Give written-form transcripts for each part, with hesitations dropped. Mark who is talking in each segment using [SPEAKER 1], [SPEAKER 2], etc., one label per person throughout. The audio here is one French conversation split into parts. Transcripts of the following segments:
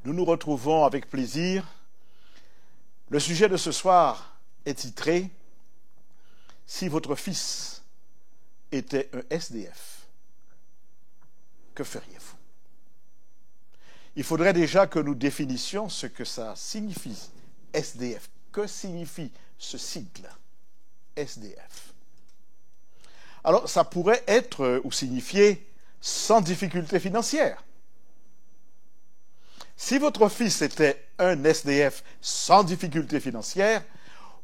[SPEAKER 1] Nous nous retrouvons avec plaisir. Le sujet de ce soir est titré « Si votre fils était un SDF, que feriez-vous » Il faudrait déjà que nous définissions ce que ça signifie, SDF. Que signifie ce sigle, SDF? Alors, ça pourrait être ou signifier sans difficulté financière. Si votre fils était un SDF sans difficulté financière,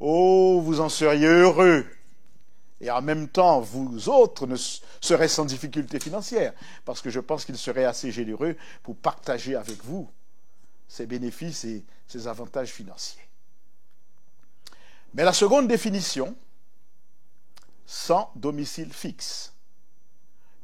[SPEAKER 1] oh, vous en seriez heureux. Et en même temps, vous autres serez sans difficulté financière, parce que je pense qu'il serait assez généreux pour partager avec vous ses bénéfices et ses avantages financiers. Mais la seconde définition, sans domicile fixe.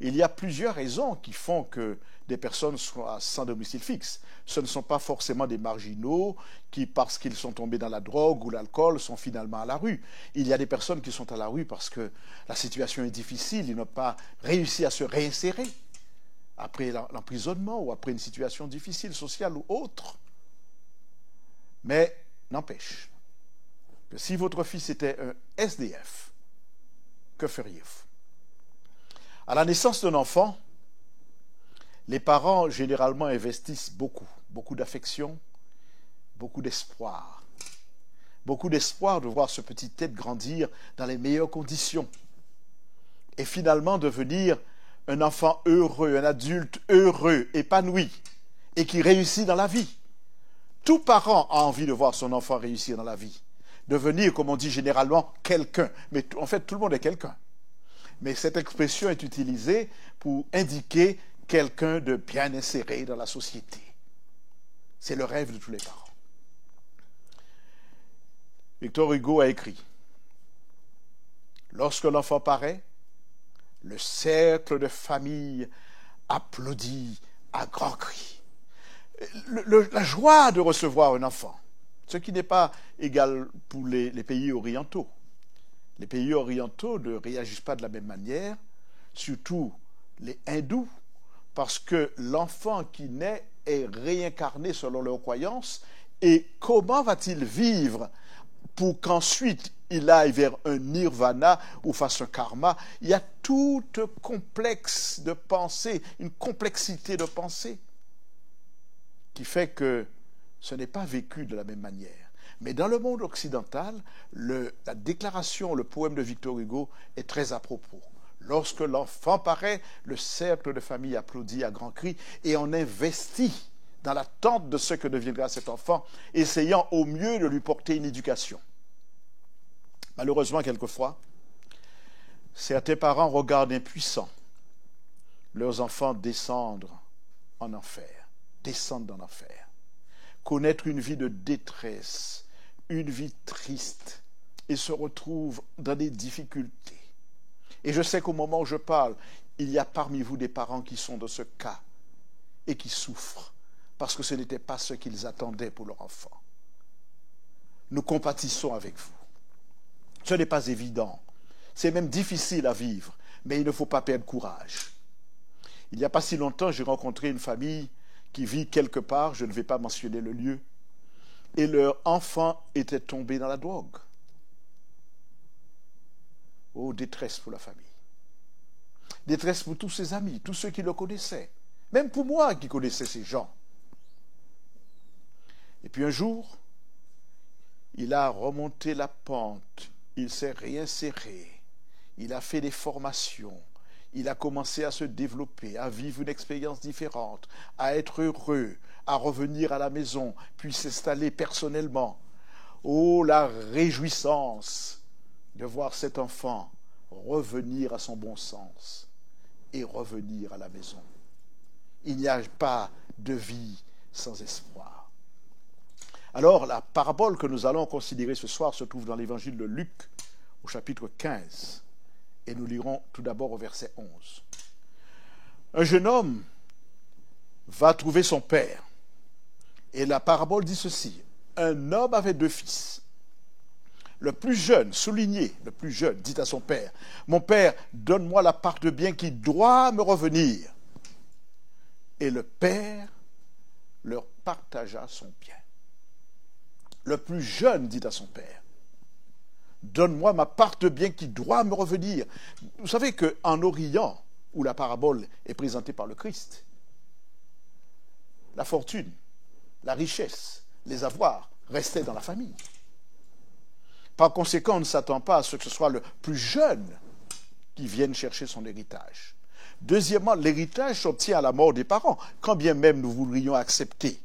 [SPEAKER 1] Il y a plusieurs raisons qui font que des personnes soient sans domicile fixe. Ce ne sont pas forcément des marginaux qui, parce qu'ils sont tombés dans la drogue ou l'alcool, sont finalement à la rue. Il y a des personnes qui sont à la rue parce que la situation est difficile, ils n'ont pas réussi à se réinsérer après l'emprisonnement ou après une situation difficile, sociale ou autre. Mais n'empêche que si votre fils était un SDF, que feriez-vous? À la naissance d'un enfant, les parents généralement investissent beaucoup d'affection, beaucoup d'espoir. Beaucoup d'espoir de voir ce petit être grandir dans les meilleures conditions et finalement devenir un enfant heureux, un adulte heureux, épanoui et qui réussit dans la vie. Tout parent a envie de voir son enfant réussir dans la vie, devenir, comme on dit généralement, quelqu'un. Mais en fait, tout le monde est quelqu'un. Mais cette expression est utilisée pour indiquer quelqu'un de bien inséré dans la société. C'est le rêve de tous les parents. Victor Hugo a écrit « Lorsque l'enfant paraît, le cercle de famille applaudit à grands cris. » La joie de recevoir un enfant, ce qui n'est pas égal pour les pays orientaux. Les pays orientaux ne réagissent pas de la même manière, surtout les hindous, parce que l'enfant qui naît est réincarné selon leurs croyances, et comment va-t-il vivre pour qu'ensuite il aille vers un nirvana ou fasse un karma? Il y a tout un complexe de pensée, une complexité de pensée, qui fait que ce n'est pas vécu de la même manière. Mais dans le monde occidental, la déclaration, le poème de Victor Hugo est très à propos. Lorsque l'enfant paraît, le cercle de famille applaudit à grands cris et on investit dans l'attente de ce que deviendra cet enfant, essayant au mieux de lui porter une éducation. Malheureusement, quelquefois, certains parents regardent impuissants leurs enfants descendre en enfer, descendre dans l'enfer, connaître une vie de détresse, une vie triste, et se retrouvent dans des difficultés. Et je sais qu'au moment où je parle, il y a parmi vous des parents qui sont dans ce cas et qui souffrent parce que ce n'était pas ce qu'ils attendaient pour leur enfant. Nous compatissons avec vous. Ce n'est pas évident. C'est même difficile à vivre, mais il ne faut pas perdre courage. Il n'y a pas si longtemps, j'ai rencontré une famille qui vit quelque part, je ne vais pas mentionner le lieu, et leur enfant était tombé dans la drogue. Oh, détresse pour la famille. Détresse pour tous ses amis, tous ceux qui le connaissaient. Même pour moi qui connaissais ces gens. Et puis un jour, il a remonté la pente, il s'est réinséré, il a fait des formations, il a commencé à se développer, à vivre une expérience différente, à être heureux, à revenir à la maison, puis s'installer personnellement. Oh, la réjouissance de voir cet enfant revenir à son bon sens et revenir à la maison. Il n'y a pas de vie sans espoir. Alors, la parabole que nous allons considérer ce soir se trouve dans l'évangile de Luc, au chapitre 15. Et nous lirons tout d'abord au verset 11. Un jeune homme va trouver son père. Et la parabole dit ceci. Un homme avait 2 fils. Le plus jeune, souligné, le plus jeune, dit à son père, « Mon père, donne-moi la part de bien qui doit me revenir. » Et le père leur partagea son bien. Le plus jeune dit à son père, « Donne-moi ma part de bien qui doit me revenir. » Vous savez qu'en Orient, où la parabole est présentée par le Christ, la fortune, la richesse, les avoirs restaient dans la famille. Par conséquent, on ne s'attend pas à ce que ce soit le plus jeune qui vienne chercher son héritage. Deuxièmement, l'héritage s'obtient à la mort des parents. Quand bien même nous voudrions accepter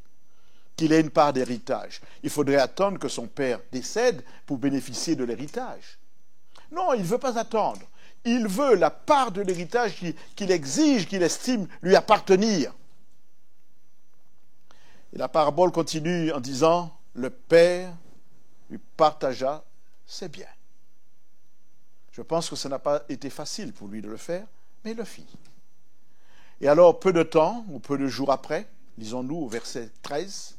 [SPEAKER 1] qu'il ait une part d'héritage, il faudrait attendre que son père décède pour bénéficier de l'héritage. Non, il ne veut pas attendre. Il veut la part de l'héritage qu'il exige, qu'il estime lui appartenir. Et la parabole continue en disant, le père lui partagea ses biens. Je pense que ça n'a pas été facile pour lui de le faire, mais il le fit. Et alors, peu de temps, ou peu de jours après, lisons-nous au verset 13,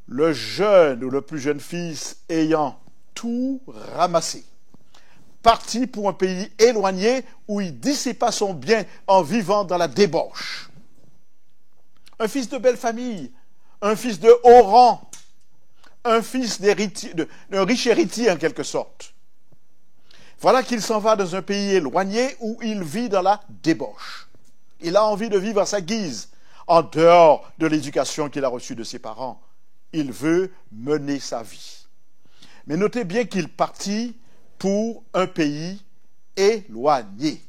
[SPEAKER 1] le jeune ou le plus jeune fils ayant tout ramassé, partit pour un pays éloigné où il dissipa son bien en vivant dans la débauche. Un fils de belle famille, un fils de haut rang, un fils d'un riche héritier en quelque sorte. Voilà qu'il s'en va dans un pays éloigné où il vit dans la débauche. Il a envie de vivre à sa guise, en dehors de l'éducation qu'il a reçue de ses parents. Il veut mener sa vie. Mais notez bien qu'il partit pour un pays éloigné.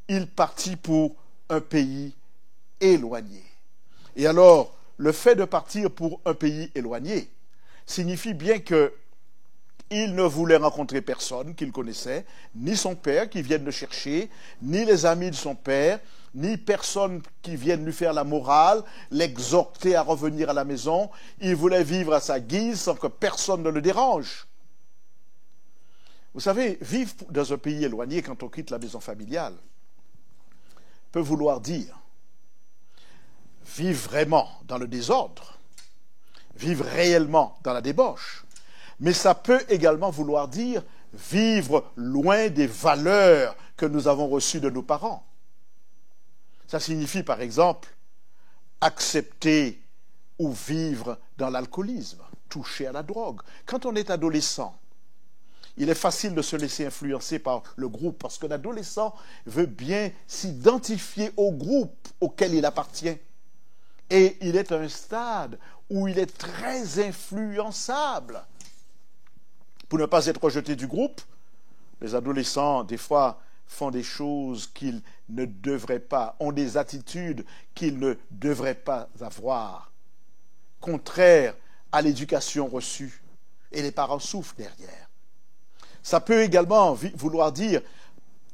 [SPEAKER 1] Il partit pour un pays éloigné. Et alors, le fait de partir pour un pays éloigné signifie bien que il ne voulait rencontrer personne qu'il connaissait, ni son père qui vienne le chercher, ni les amis de son père, ni personne qui vienne lui faire la morale, l'exhorter à revenir à la maison. Il voulait vivre à sa guise sans que personne ne le dérange. Vous savez, vivre dans un pays éloigné quand on quitte la maison familiale peut vouloir dire vivre vraiment dans le désordre, vivre réellement dans la débauche. Mais ça peut également vouloir dire vivre loin des valeurs que nous avons reçues de nos parents. Ça signifie, par exemple, accepter ou vivre dans l'alcoolisme, toucher à la drogue. Quand on est adolescent, il est facile de se laisser influencer par le groupe parce que l'adolescent veut bien s'identifier au groupe auquel il appartient. Et il est à un stade où il est très influençable. Pour ne pas être rejeté du groupe, les adolescents, des fois, font des choses qu'ils ne devraient pas, ont des attitudes qu'ils ne devraient pas avoir, contraires à l'éducation reçue. Et les parents souffrent derrière. Ça peut également vouloir dire,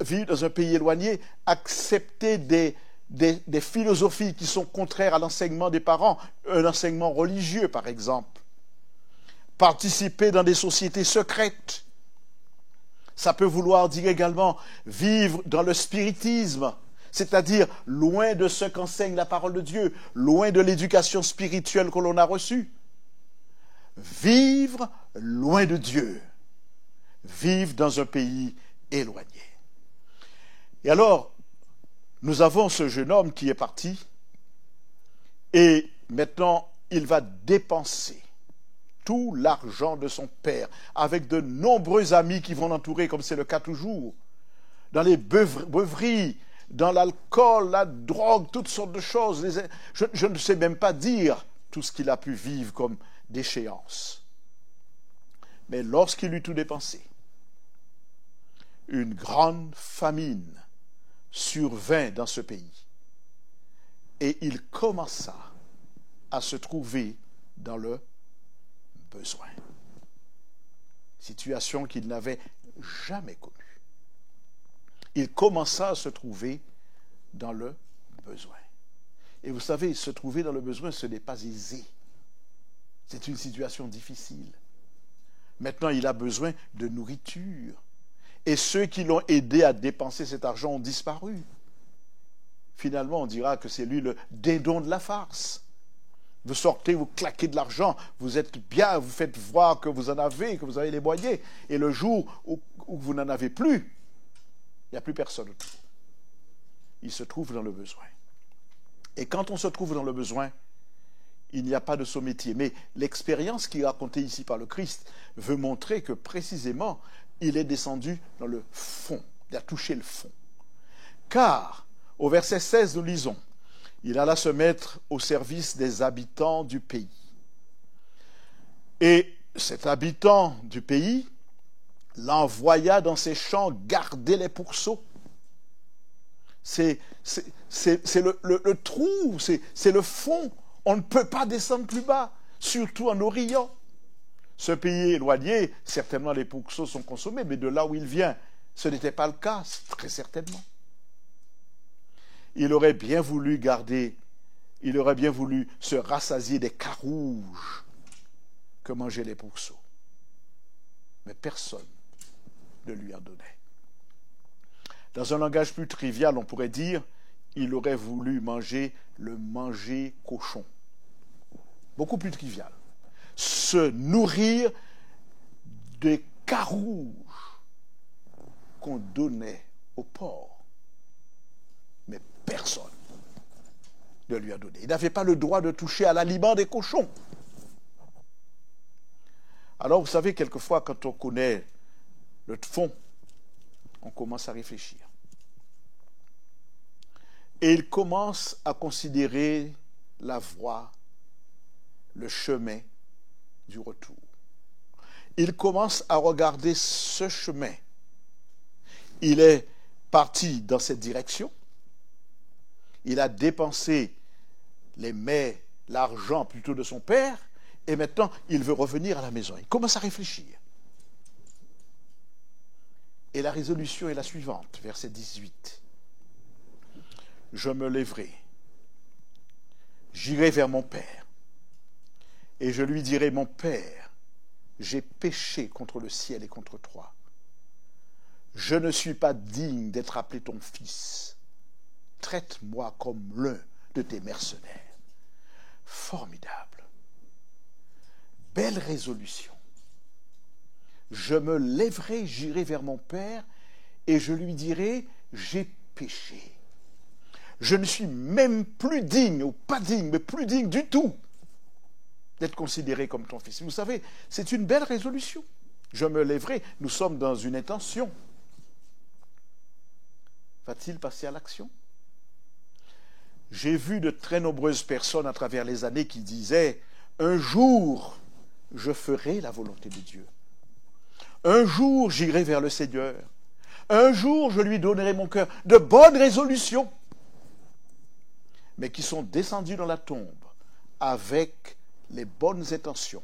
[SPEAKER 1] vivre dans un pays éloigné, accepter des philosophies qui sont contraires à l'enseignement des parents, un enseignement religieux par exemple. Participer dans des sociétés secrètes. Ça peut vouloir dire également vivre dans le spiritisme, c'est-à-dire loin de ce qu'enseigne la parole de Dieu, loin de l'éducation spirituelle que l'on a reçue. Vivre loin de Dieu. Vivre dans un pays éloigné. Et alors, nous avons ce jeune homme qui est parti et maintenant il va dépenser tout l'argent de son père, avec de nombreux amis qui vont l'entourer, comme c'est le cas toujours, dans les beuveries, dans l'alcool, la drogue, toutes sortes de choses. Je ne sais même pas dire tout ce qu'il a pu vivre comme déchéance. Mais lorsqu'il eut tout dépensé, une grande famine survint dans ce pays. Et il commença à se trouver dans le besoin. Situation qu'il n'avait jamais connue. Il commença à se trouver dans le besoin. Et vous savez, se trouver dans le besoin, ce n'est pas aisé. C'est une situation difficile. Maintenant, il a besoin de nourriture. Et ceux qui l'ont aidé à dépenser cet argent ont disparu. Finalement, on dira que c'est lui le dindon de la farce. Vous sortez, vous claquez de l'argent, vous êtes bien, vous faites voir que vous en avez, que vous avez les moyens. Et le jour où vous n'en avez plus, il n'y a plus personne autour. Il se trouve dans le besoin. Et quand on se trouve dans le besoin, il n'y a pas de sommetier. Mais l'expérience qui est racontée ici par le Christ veut montrer que précisément, il est descendu dans le fond. Il a touché le fond. Car, au verset 16, nous lisons, il alla se mettre au service des habitants du pays. Et cet habitant du pays l'envoya dans ses champs garder les pourceaux. C'est le trou, c'est le fond. On ne peut pas descendre plus bas, surtout en Orient. Ce pays éloigné, certainement les pourceaux sont consommés, mais de là où il vient, ce n'était pas le cas, très certainement. Il aurait bien voulu se rassasier des carouges que mangeaient les pourceaux. Mais personne ne lui en donnait. Dans un langage plus trivial, on pourrait dire, il aurait voulu manger le manger cochon. Beaucoup plus trivial. Se nourrir des carouges qu'on donnait aux porcs. Mais personne ne lui a donné. Il n'avait pas le droit de toucher à l'aliment des cochons. Alors, vous savez, quelquefois, quand on connaît le fond, on commence à réfléchir. Et il commence à considérer la voie, le chemin du retour. Il commence à regarder ce chemin. Il est parti dans cette direction. Il a dépensé l'argent plutôt de son père, et maintenant il veut revenir à la maison. Il commence à réfléchir. Et la résolution est la suivante, verset 18. Je me lèverai, j'irai vers mon père, et je lui dirai, mon père, j'ai péché contre le ciel et contre toi. Je ne suis pas digne d'être appelé ton fils. Traite-moi comme l'un de tes mercenaires. Formidable. Belle résolution. Je me lèverai, j'irai vers mon père, et je lui dirai, j'ai péché. Je ne suis même plus digne, ou pas digne, mais plus digne du tout d'être considéré comme ton fils. Vous savez, c'est une belle résolution. Je me lèverai, nous sommes dans une intention. Va-t-il passer à l'action? J'ai vu de très nombreuses personnes à travers les années qui disaient, un jour, je ferai la volonté de Dieu. Un jour, j'irai vers le Seigneur. Un jour, je lui donnerai mon cœur. De bonnes résolutions, mais qui sont descendues dans la tombe avec les bonnes intentions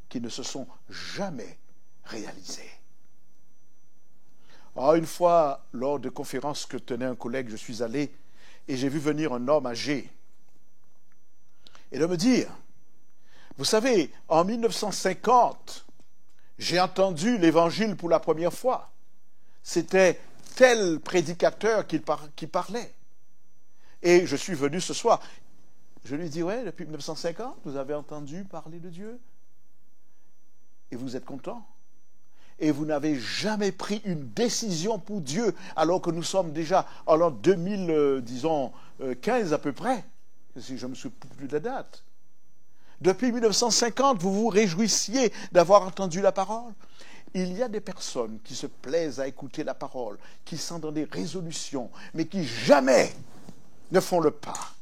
[SPEAKER 1] qui ne se sont jamais réalisées. Alors, une fois, lors de conférences que tenait un collègue, je suis allé et j'ai vu venir un homme âgé et de me dire, vous savez, en 1950, j'ai entendu l'évangile pour la première fois. C'était tel prédicateur qui parlait. Et je suis venu ce soir. Je lui dis, ouais, depuis 1950, vous avez entendu parler de Dieu. Et vous êtes content. Et vous n'avez jamais pris une décision pour Dieu, alors que nous sommes déjà en l'an 2015 à peu près. Si je me souviens plus de la date. Depuis 1950, vous vous réjouissiez d'avoir entendu la parole. Il y a des personnes qui se plaisent à écouter la parole, qui sont dans des résolutions, mais qui jamais ne font le pas.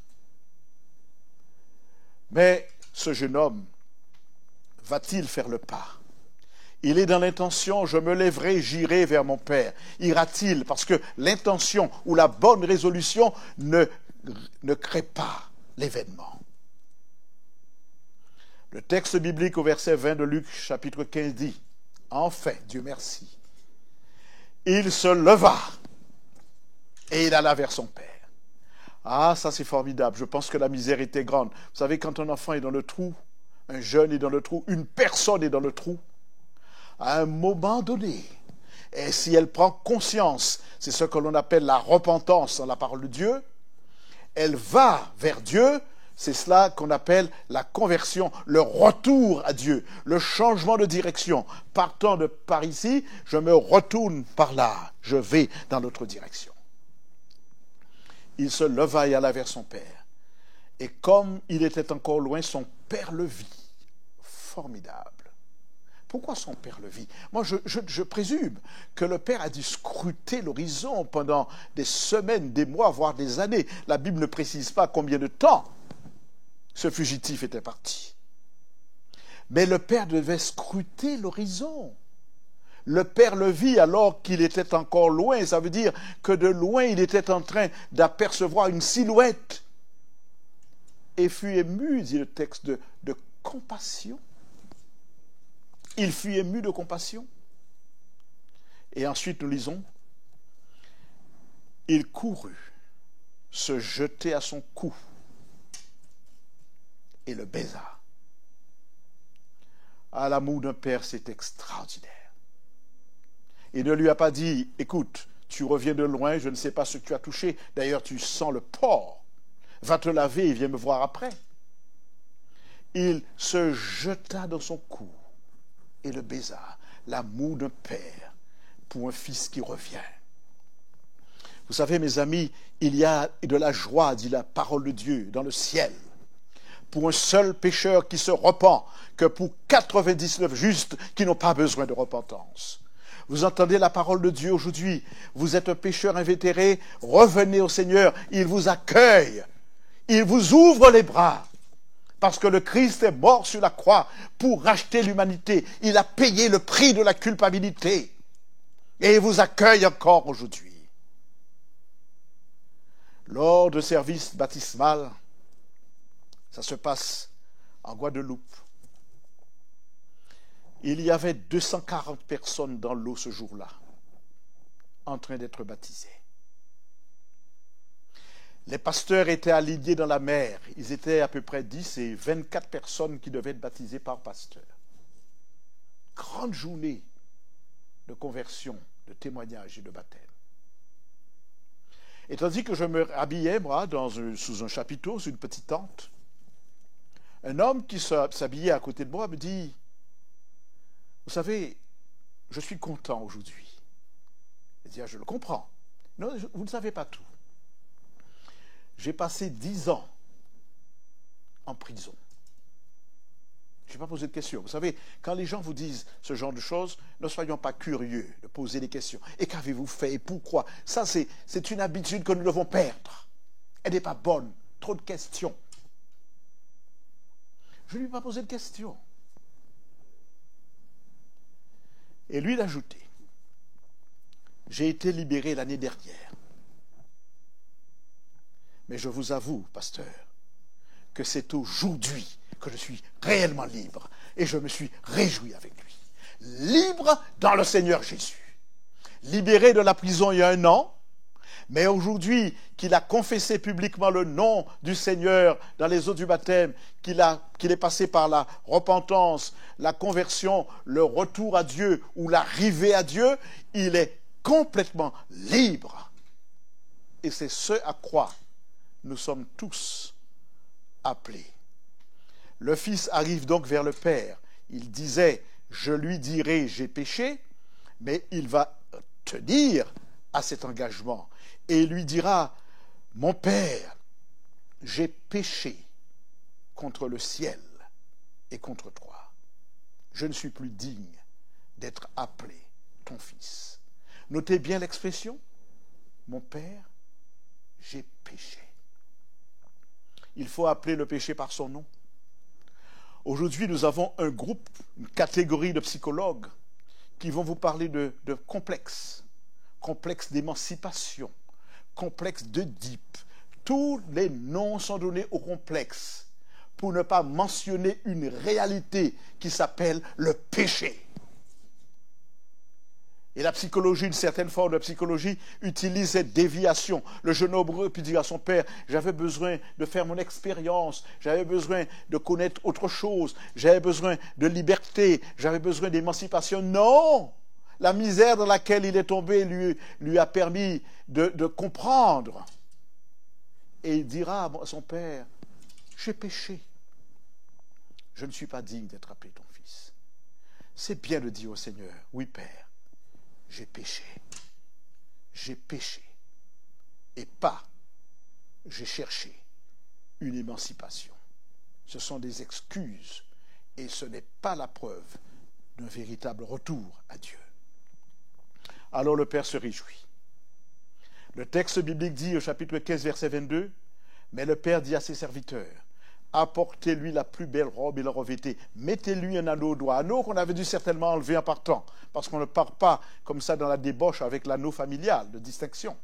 [SPEAKER 1] Mais ce jeune homme, va-t-il faire le pas? Il est dans l'intention, je me lèverai, j'irai vers mon Père. Ira-t-il? Parce que l'intention ou la bonne résolution ne crée pas l'événement. Le texte biblique au verset 20 de Luc, chapitre 15 dit, « Enfin, Dieu merci, il se leva et il alla vers son Père. » Ah, ça c'est formidable. Je pense que la misère était grande. Vous savez, quand un enfant est dans le trou, un jeune est dans le trou, une personne est dans le trou, à un moment donné, et si elle prend conscience, c'est ce que l'on appelle la repentance dans la parole de Dieu, elle va vers Dieu, c'est cela qu'on appelle la conversion, le retour à Dieu, le changement de direction. Partant de par ici, je me retourne par là, je vais dans l'autre direction. Il se leva et alla vers son père. Et comme il était encore loin, son père le vit. Formidable. Pourquoi son père le vit? Moi, je présume que le père a dû scruter l'horizon pendant des semaines, des mois, voire des années. La Bible ne précise pas combien de temps ce fugitif était parti. Mais le père devait scruter l'horizon. Le père le vit alors qu'il était encore loin. Ça veut dire que de loin, il était en train d'apercevoir une silhouette. Et fut ému, dit le texte, de compassion. Il fut ému de compassion. Et ensuite, nous lisons, il courut, se jeter à son cou et le baisa. Ah, l'amour d'un père, c'est extraordinaire. Il ne lui a pas dit, écoute, tu reviens de loin, je ne sais pas ce que tu as touché, d'ailleurs tu sens le porc, va te laver et viens me voir après. Il se jeta dans son cou et le baisa, l'amour d'un père pour un fils qui revient. Vous savez, mes amis, il y a de la joie, dit la parole de Dieu, dans le ciel, pour un seul pécheur qui se repent, que pour 99 justes qui n'ont pas besoin de repentance. Vous entendez la parole de Dieu aujourd'hui, vous êtes un pécheur invétéré, revenez au Seigneur, il vous accueille, il vous ouvre les bras. Parce que le Christ est mort sur la croix pour racheter l'humanité. Il a payé le prix de la culpabilité. Et il vous accueille encore aujourd'hui. Lors de service baptismal, ça se passe en Guadeloupe. Il y avait 240 personnes dans l'eau ce jour-là, en train d'être baptisées. Les pasteurs étaient alignés dans la mer. Ils étaient à peu près 10 et 24 personnes qui devaient être baptisées par pasteur. Grande journée de conversion, de témoignage et de baptême. Et tandis que je me habillais, moi, sous un chapiteau, sous une petite tente, un homme qui s'habillait à côté de moi me dit, vous savez, je suis content aujourd'hui. Je dis, je le comprends. Non, vous ne savez pas tout. J'ai passé 10 ans en prison. Je n'ai pas posé de questions. Vous savez, quand les gens vous disent ce genre de choses, ne soyons pas curieux de poser des questions. Et qu'avez-vous fait et pourquoi? Ça, c'est une habitude que nous devons perdre. Elle n'est pas bonne. Trop de questions. Je ne lui ai pas posé de questions. Et lui, il a ajouté, j'ai été libéré l'année dernière. Mais je vous avoue, pasteur, que c'est aujourd'hui que je suis réellement libre. Et je me suis réjoui avec lui. Libre dans le Seigneur Jésus. Libéré de la prison il y a 1 an, mais aujourd'hui qu'il a confessé publiquement le nom du Seigneur dans les eaux du baptême, qu'il est passé par la repentance, la conversion, le retour à Dieu ou l'arrivée à Dieu, il est complètement libre. Et c'est ce à quoi nous sommes tous appelés. Le Fils arrive donc vers le Père. Il disait, je lui dirai, j'ai péché, mais il va tenir à cet engagement. Et il lui dira, mon Père, j'ai péché contre le ciel et contre toi. Je ne suis plus digne d'être appelé ton fils. Notez bien l'expression, mon Père, j'ai péché. Il faut appeler le péché par son nom. Aujourd'hui, nous avons un groupe, une catégorie de psychologues qui vont vous parler de complexes, complexes d'émancipation, complexes d'Oedipe. Tous les noms sont donnés aux complexes pour ne pas mentionner une réalité qui s'appelle le péché. Et la psychologie, une certaine forme de psychologie, utilise cette déviation. Le jeune homme peut dire à son père, j'avais besoin de faire mon expérience, j'avais besoin de connaître autre chose, j'avais besoin de liberté, j'avais besoin d'émancipation. Non! La misère dans laquelle il est tombé lui a permis de comprendre. Et il dira à son père, j'ai péché. Je ne suis pas digne d'être appelé ton fils. C'est bien de dire au Seigneur, oui Père, j'ai péché. J'ai péché. Et pas, j'ai cherché une émancipation. Ce sont des excuses et ce n'est pas la preuve d'un véritable retour à Dieu. Alors le Père se réjouit. Le texte biblique dit au chapitre 15, verset 22, « Mais le Père dit à ses serviteurs, apportez-lui la plus belle robe et la revêtez. Mettez-lui un anneau au doigt. » Anneau qu'on avait dû certainement enlever en partant, parce qu'on ne part pas comme ça dans la débauche avec l'anneau familial de distinction.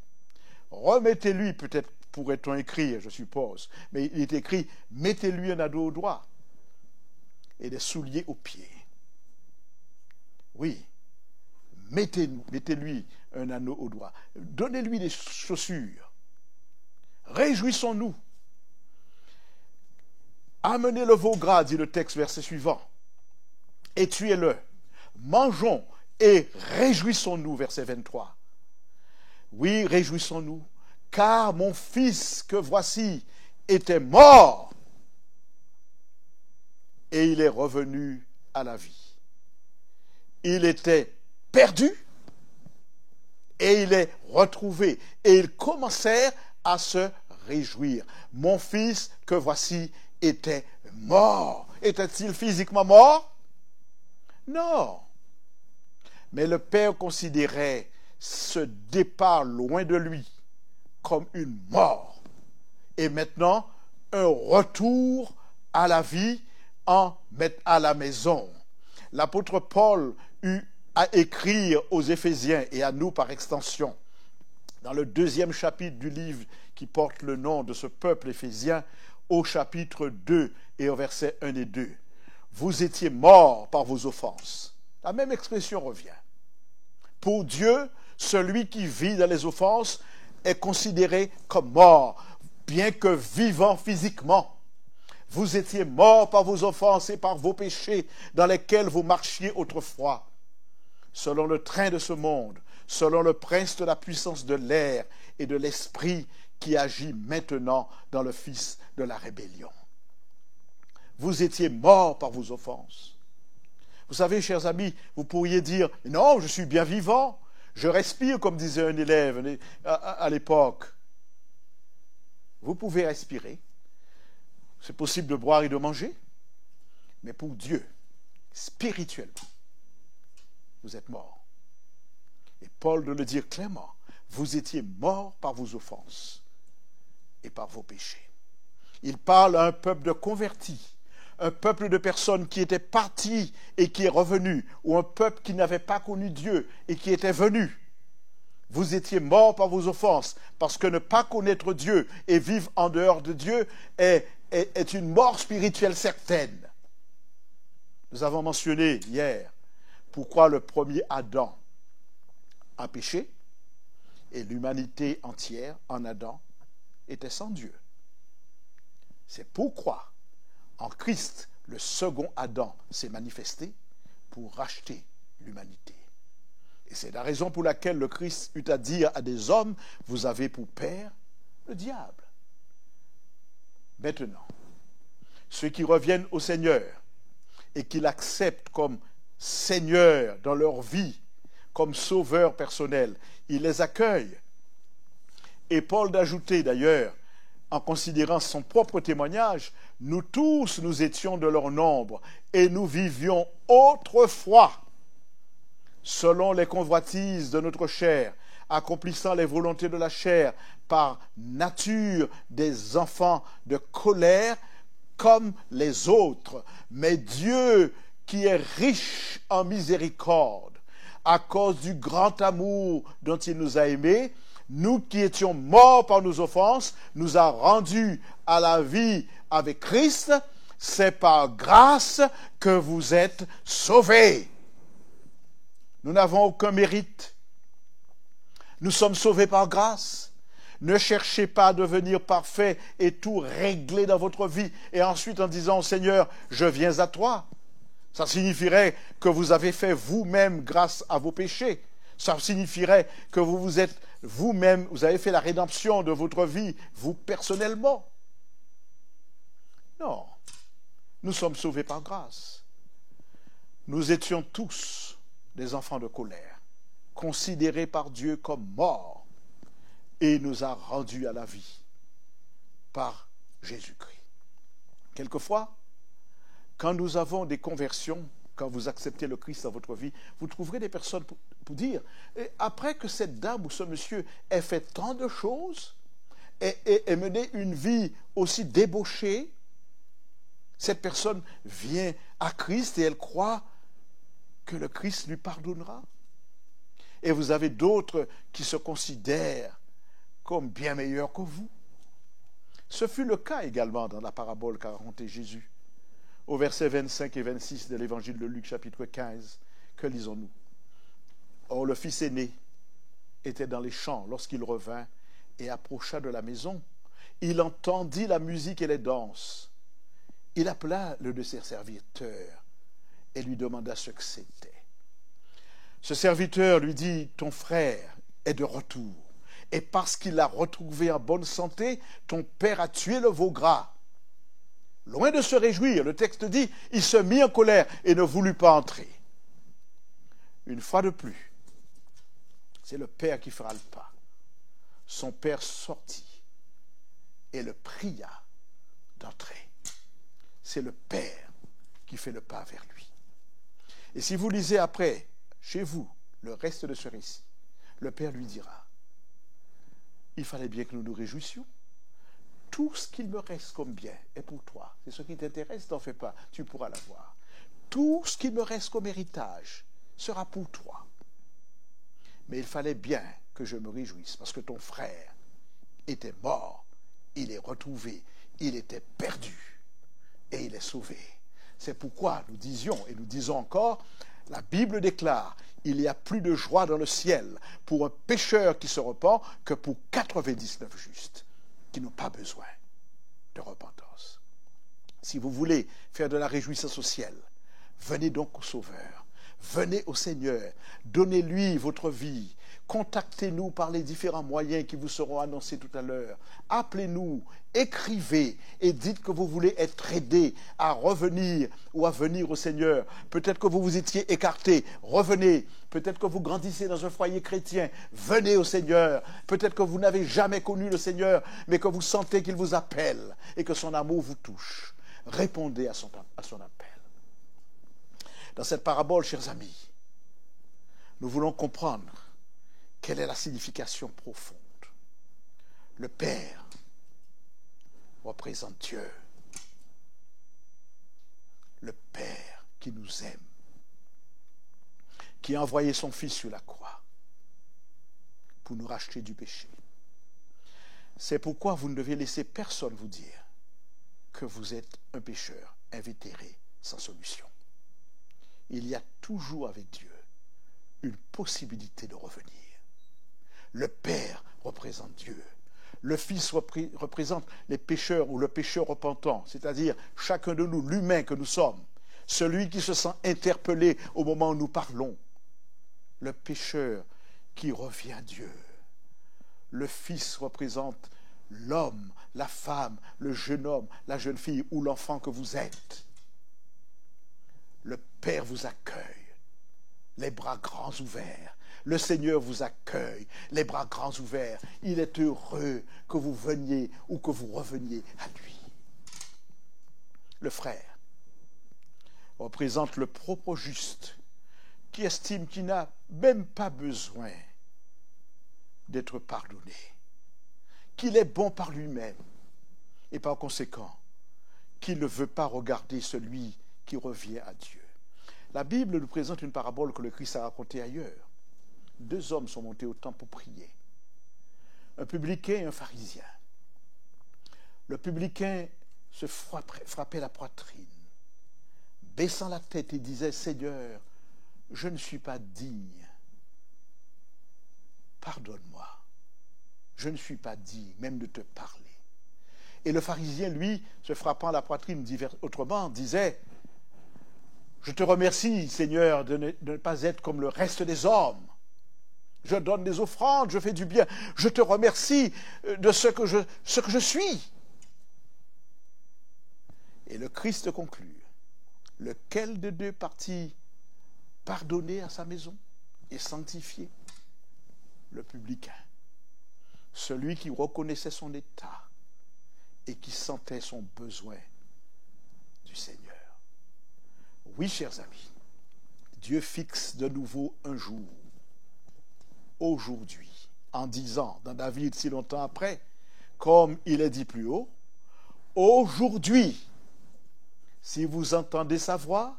[SPEAKER 1] Remettez-lui, peut-être pourrait-on écrire, je suppose, mais il est écrit, mettez-lui un anneau au doigt et des souliers aux pieds. Oui, mettez-lui un anneau au doigt. Donnez-lui des chaussures. Réjouissons-nous. Amenez le veau gras, dit le texte, verset suivant, et tuez-le. Mangeons et réjouissons-nous, verset 23. Oui, réjouissons-nous, car mon fils que voici était mort, et il est revenu à la vie. Il était perdu, et il est retrouvé. Et ils commencèrent à se réjouir. Mon fils que voici était mort. Était-il physiquement mort? Non. Mais le Père considérait ce départ loin de lui comme une mort. Et maintenant, un retour à la vie à la maison. L'apôtre Paul eut à écrire aux Éphésiens et à nous par extension, dans le 2e chapitre du livre qui porte le nom de ce peuple éphésien, au chapitre 2 et au verset 1 et 2. Vous étiez morts par vos offenses. La même expression revient. Pour Dieu, celui qui vit dans les offenses est considéré comme mort, bien que vivant physiquement. Vous étiez morts par vos offenses et par vos péchés dans lesquels vous marchiez autrefois, selon le train de ce monde, selon le prince de la puissance de l'air et de l'esprit qui agit maintenant dans le fils de la rébellion. Vous étiez morts par vos offenses. Vous savez, chers amis, vous pourriez dire, non, je suis bien vivant, je respire, comme disait un élève à l'époque. Vous pouvez respirer, c'est possible de boire et de manger, mais pour Dieu, spirituellement, vous êtes morts. Et Paul de le dire clairement, vous étiez morts par vos offenses et par vos péchés. Il parle à un peuple de convertis, un peuple de personnes qui étaient parties et qui est revenu, ou un peuple qui n'avait pas connu Dieu et qui était venu. Vous étiez morts par vos offenses, parce que ne pas connaître Dieu et vivre en dehors de Dieu est une mort spirituelle certaine. Nous avons mentionné hier pourquoi le premier Adam a péché et l'humanité entière en Adam était sans Dieu. C'est pourquoi en Christ, le second Adam s'est manifesté pour racheter l'humanité. Et c'est la raison pour laquelle le Christ eut à dire à des hommes, vous avez pour père le diable. Maintenant, ceux qui reviennent au Seigneur et qui l'acceptent comme Seigneur dans leur vie, comme sauveur personnel, il les accueille. Et Paul d'ajouter d'ailleurs, en considérant son propre témoignage, nous tous, nous étions de leur nombre et nous vivions autrefois selon les convoitises de notre chair, accomplissant les volontés de la chair par nature des enfants de colère comme les autres. Mais Dieu, qui est riche en miséricorde, à cause du grand amour dont il nous a aimés, nous qui étions morts par nos offenses, nous a rendus à la vie avec Christ. C'est par grâce que vous êtes sauvés. Nous n'avons aucun mérite. Nous sommes sauvés par grâce. Ne cherchez pas à devenir parfait et tout régler dans votre vie et ensuite en disant au Seigneur, je viens à toi. Ça signifierait que vous avez fait vous-même grâce à vos péchés. Ça signifierait que vous êtes vous-même, vous avez fait la rédemption de votre vie, vous personnellement. Non, nous sommes sauvés par grâce. Nous étions tous des enfants de colère, considérés par Dieu comme morts, et il nous a rendus à la vie par Jésus-Christ. Quelquefois, quand nous avons des conversions, quand vous acceptez le Christ dans votre vie, vous trouverez des personnes pour dire, et après que cette dame ou ce monsieur ait fait tant de choses et mené une vie aussi débauchée, cette personne vient à Christ et elle croit que le Christ lui pardonnera. Et vous avez d'autres qui se considèrent comme bien meilleurs que vous. Ce fut le cas également dans la parabole qu'a racontée Jésus. Au verset 25 et 26 de l'évangile de Luc, chapitre 15, que lisons-nous? Or, le fils aîné était dans les champs lorsqu'il revint et approcha de la maison. Il entendit la musique et les danses. Il appela le de ses serviteurs et lui demanda ce que c'était. Ce serviteur lui dit, ton frère est de retour. Et parce qu'il l'a retrouvé en bonne santé, ton père a tué le veau gras. Loin de se réjouir, le texte dit, il se mit en colère et ne voulut pas entrer. Une fois de plus, c'est le père qui fera le pas. Son père sortit et le pria d'entrer. C'est le père qui fait le pas vers lui. Et si vous lisez après, chez vous, le reste de ce récit, le père lui dira, il fallait bien que nous nous réjouissions. Tout ce qu'il me reste comme bien est pour toi. C'est ce qui t'intéresse, t'en fais pas, tu pourras l'avoir. Tout ce qu'il me reste comme héritage sera pour toi. Mais il fallait bien que je me réjouisse, parce que ton frère était mort, il est retrouvé, il était perdu, et il est sauvé. C'est pourquoi nous disions, et nous disons encore, la Bible déclare, il y a plus de joie dans le ciel pour un pécheur qui se repent que pour 99 justes qui n'ont pas besoin de repentance. Si vous voulez faire de la réjouissance au ciel, venez donc au Sauveur, venez au Seigneur, donnez-lui votre vie, contactez-nous par les différents moyens qui vous seront annoncés tout à l'heure. Appelez-nous, écrivez et dites que vous voulez être aidé à revenir ou à venir au Seigneur. Peut-être que vous vous étiez écarté, revenez. Peut-être que vous grandissez dans un foyer chrétien, venez au Seigneur. Peut-être que vous n'avez jamais connu le Seigneur, mais que vous sentez qu'il vous appelle et que son amour vous touche. Répondez à son appel. Dans cette parabole, chers amis, nous voulons comprendre quelle est la signification profonde. Le Père représente Dieu. Le Père qui nous aime, qui a envoyé son Fils sur la croix pour nous racheter du péché. C'est pourquoi vous ne devez laisser personne vous dire que vous êtes un pécheur invétéré sans solution. Il y a toujours avec Dieu une possibilité de revenir. Le Père représente Dieu. Le Fils représente les pécheurs ou le pécheur repentant, c'est-à-dire chacun de nous, l'humain que nous sommes, celui qui se sent interpellé au moment où nous parlons, le pécheur qui revient à Dieu. Le Fils représente l'homme, la femme, le jeune homme, la jeune fille ou l'enfant que vous êtes. Le Père vous accueille, les bras grands ouverts. Le Seigneur vous accueille, les bras grands ouverts. Il est heureux que vous veniez ou que vous reveniez à lui. Le frère représente le propre juste qui estime qu'il n'a même pas besoin d'être pardonné, qu'il est bon par lui-même et par conséquent qu'il ne veut pas regarder celui qui revient à Dieu. La Bible nous présente une parabole que le Christ a racontée ailleurs. 2 hommes sont montés au temple pour prier. Un publicain et un pharisien. Le publicain se frappait la poitrine, baissant la tête et disait, Seigneur, je ne suis pas digne. Pardonne-moi. Je ne suis pas digne même de te parler. Et le pharisien, lui, se frappant la poitrine autrement, disait, je te remercie, Seigneur, de ne pas être comme le reste des hommes. Je donne des offrandes, je fais du bien. Je te remercie de ce que je suis. Et le Christ conclut, lequel de deux partit pardonner à sa maison et sanctifier? Le publicain, celui qui reconnaissait son état et qui sentait son besoin du Seigneur. Oui, chers amis, Dieu fixe de nouveau un jour, aujourd'hui, en disant dans David si longtemps après, comme il est dit plus haut, aujourd'hui, si vous entendez sa voix,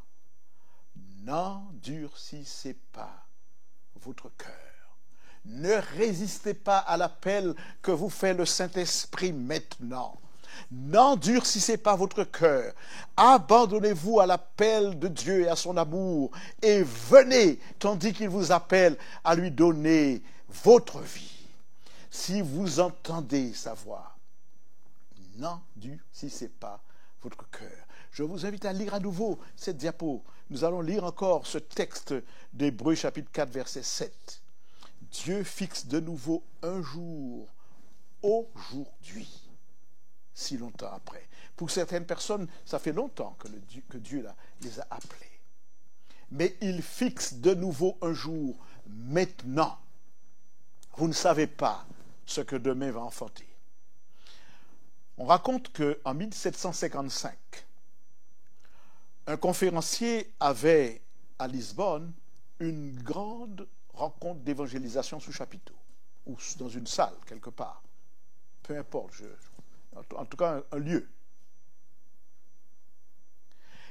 [SPEAKER 1] n'endurcissez pas votre cœur. Ne résistez pas à l'appel que vous fait le Saint-Esprit maintenant. N'endurcissez pas votre cœur. Abandonnez-vous à l'appel de Dieu et à son amour et venez, tandis qu'il vous appelle, à lui donner votre vie. Si vous entendez sa voix, n'endurcissez pas votre cœur. Je vous invite à lire à nouveau cette diapo. Nous allons lire encore ce texte d'Hébreux chapitre 4, verset 7. Dieu fixe de nouveau un jour, aujourd'hui, si longtemps après. Pour certaines personnes, ça fait longtemps que Dieu les a appelés. Mais il fixe de nouveau un jour, maintenant. Vous ne savez pas ce que demain va enfanter. On raconte qu'en 1755, un conférencier avait à Lisbonne une grande rencontre d'évangélisation sous chapiteau, ou dans une salle quelque part. Peu importe, en tout cas un lieu.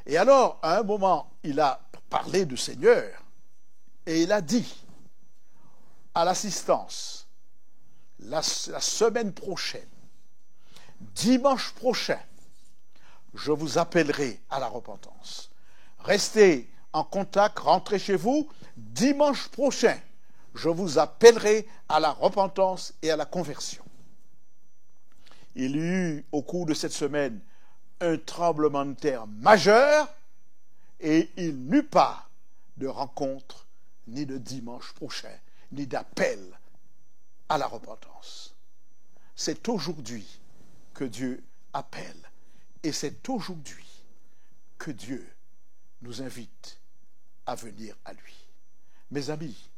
[SPEAKER 1] Et alors, à un moment, il a parlé du Seigneur et il a dit à l'assistance, la semaine prochaine, dimanche prochain, je vous appellerai à la repentance. Restez en contact, rentrez chez vous. Dimanche prochain, je vous appellerai à la repentance et à la conversion. Il y eut au cours de cette semaine un tremblement de terre majeur et il n'eut pas de rencontre ni de dimanche prochain, ni d'appel à la repentance. C'est aujourd'hui que Dieu appelle et c'est aujourd'hui que Dieu nous invite à venir à lui. Mes amis,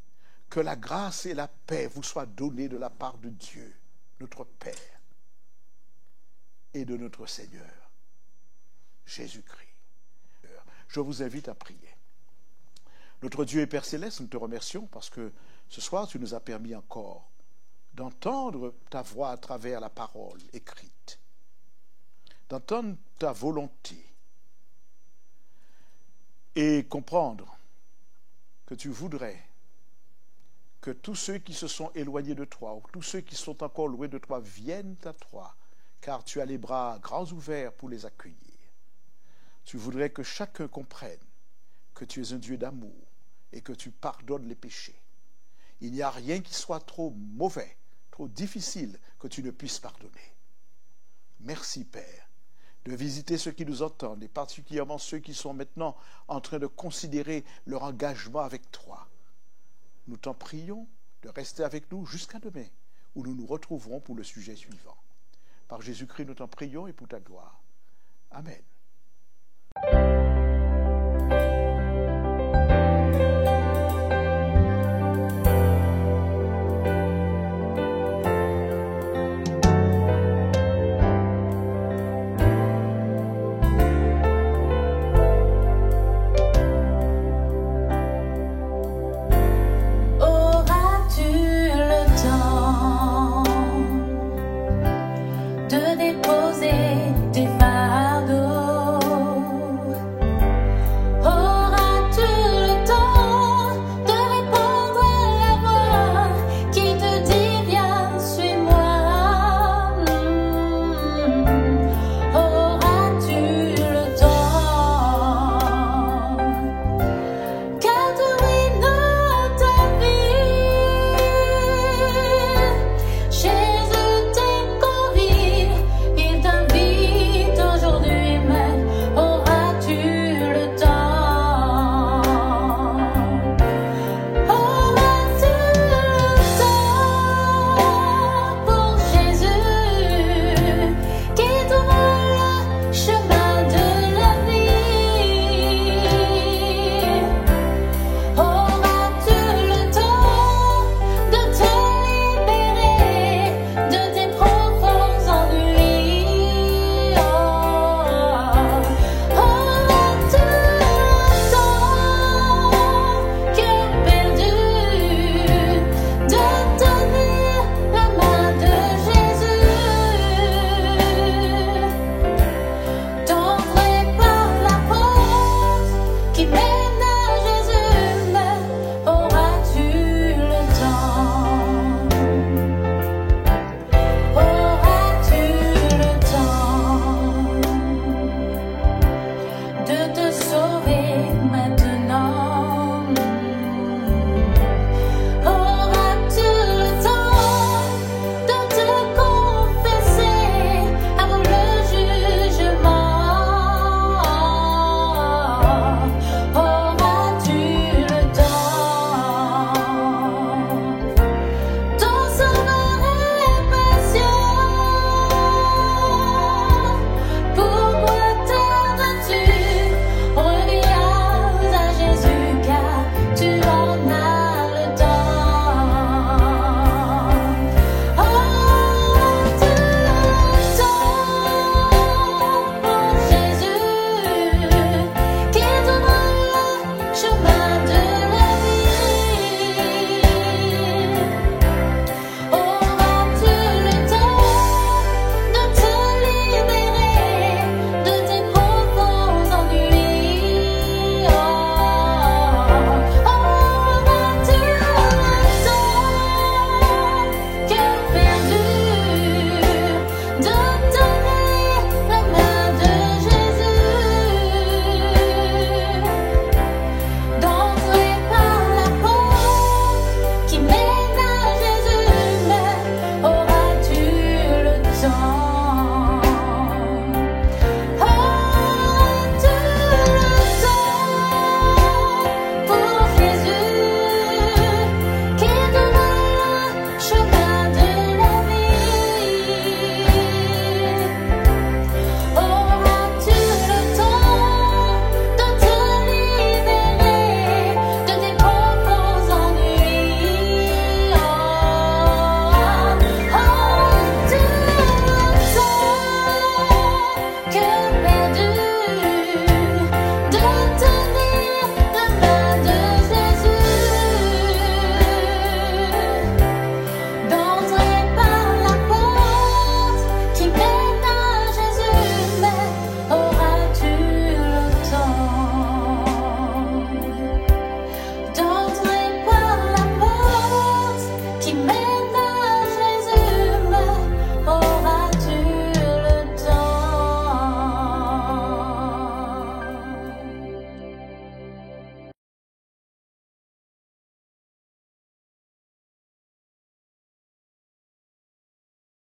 [SPEAKER 1] que la grâce et la paix vous soient données de la part de Dieu, notre Père, et de notre Seigneur, Jésus-Christ. Je vous invite à prier. Notre Dieu et Père Céleste, nous te remercions parce que ce soir, tu nous as permis encore d'entendre ta voix à travers la parole écrite, d'entendre ta volonté et comprendre que tu voudrais que tous ceux qui se sont éloignés de toi ou tous ceux qui sont encore loin de toi viennent à toi, car tu as les bras grands ouverts pour les accueillir. Tu voudrais que chacun comprenne que tu es un Dieu d'amour et que tu pardonnes les péchés. Il n'y a rien qui soit trop mauvais, trop difficile que tu ne puisses pardonner. Merci, Père, de visiter ceux qui nous entendent, et particulièrement ceux qui sont maintenant en train de considérer leur engagement avec toi. Nous t'en prions de rester avec nous jusqu'à demain, où nous nous retrouverons pour le sujet suivant. Par Jésus-Christ, nous t'en prions et pour ta gloire. Amen.